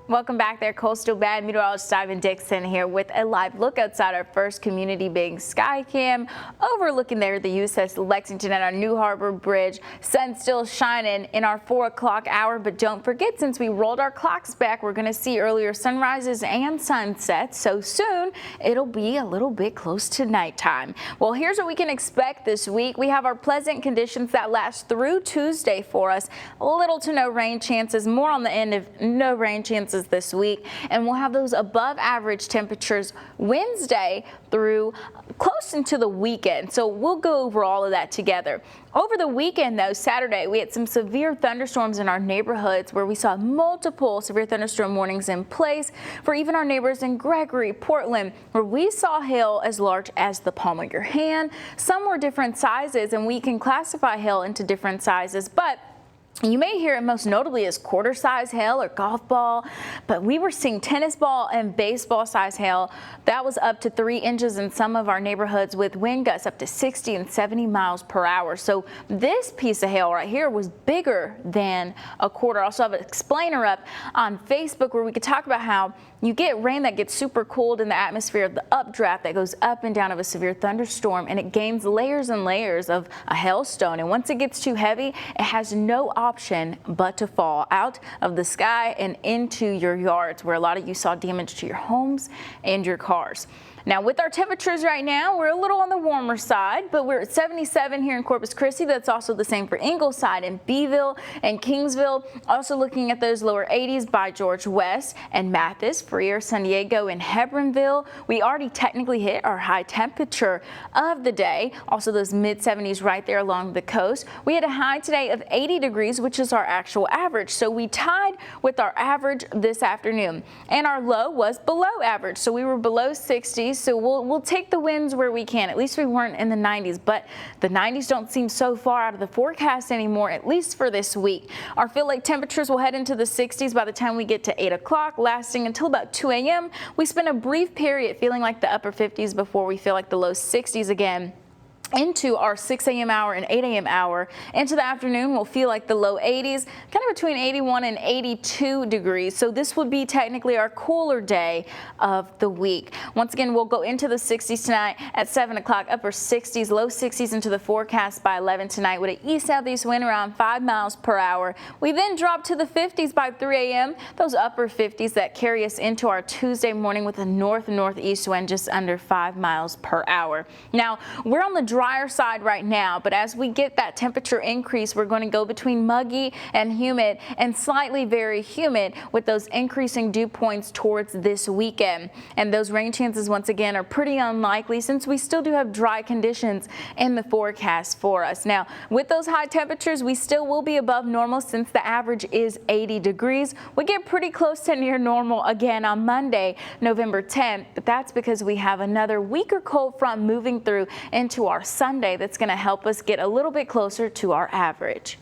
Welcome back there, Coastal Bad meteorologist Ivan Dixon here with a live look outside our first community big sky cam overlooking there the USS Lexington at our New Harbor Bridge. Sun still shining in our 4 o'clock hour, but don't forget, since we rolled our clocks back, we're going to see earlier sunrises and sunsets, so soon it'll be a little bit close to nighttime. Well, here's what we can expect this week. We have our pleasant conditions that last through Tuesday for us. Little to no rain chances, more on the end of no rain chances this week, and we'll have those above average temperatures Wednesday through close into the weekend. So we'll go over all of that together. Over the weekend though, Saturday, we had some severe thunderstorms in our neighborhoods where we saw multiple severe thunderstorm warnings in place for even our neighbors in Gregory, Portland, where we saw hail as large as the palm of your hand. Some were different sizes, and we can classify hail into different sizes, but you may hear it most notably as quarter size hail or golf ball, but we were seeing tennis ball and baseball size hail. That was up to 3 inches in some of our neighborhoods with wind gusts up to 60 and 70 miles per hour. So this piece of hail right here was bigger than a quarter. I also have an explainer up on Facebook where we could talk about how you get rain that gets super cooled in the atmosphere, the updraft that goes up and down of a severe thunderstorm, and it gains layers and layers of a hailstone. And once it gets too heavy, it has no option but to fall out of the sky and into your yards, where a lot of you saw damage to your homes and your cars. Now, with our temperatures right now, we're a little on the warmer side, but we're at 77 here in Corpus Christi. That's also the same for Ingleside and Beeville and Kingsville. Also looking at those lower 80s by George West and Mathis, Freer, San Diego, and Hebronville. We already technically hit our high temperature of the day. Also those mid 70s right there along the coast. We had a high today of 80 degrees, which is our actual average. So we tied with our average this afternoon, and our low was below average. So we were below 60. So we'll take the winds where we can. At least we weren't in the 90s, but the 90s don't seem so far out of the forecast anymore, at least for this week. Our feel like temperatures will head into the 60s by the time we get to 8 o'clock, lasting until about 2 a.m. We spend a brief period feeling like the upper 50s before we feel like the low 60s again. Into our 6 a.m. hour and 8 a.m. hour. Into the afternoon, we'll feel like the low 80s, kind of between 81 and 82 degrees. So this would be technically our cooler day of the week. Once again, we'll go into the 60s tonight at 7 o'clock, upper 60s, low 60s into the forecast by 11 tonight with an east-southeast wind around 5 miles per hour. We then drop to the 50s by 3 a.m., those upper 50s that carry us into our Tuesday morning with a north-northeast wind just under 5 miles per hour. Now, we're on the drier side right now, but as we get that temperature increase, we're going to go between muggy and humid and slightly very humid with those increasing dew points towards this weekend. And those rain chances once again are pretty unlikely since we still do have dry conditions in the forecast for us. Now, with those high temperatures, we still will be above normal since the average is 80 degrees. We get pretty close to near normal again on Monday, November 10th, but that's because we have another weaker cold front moving through into our Sunday that's going to help us get a little bit closer to our average.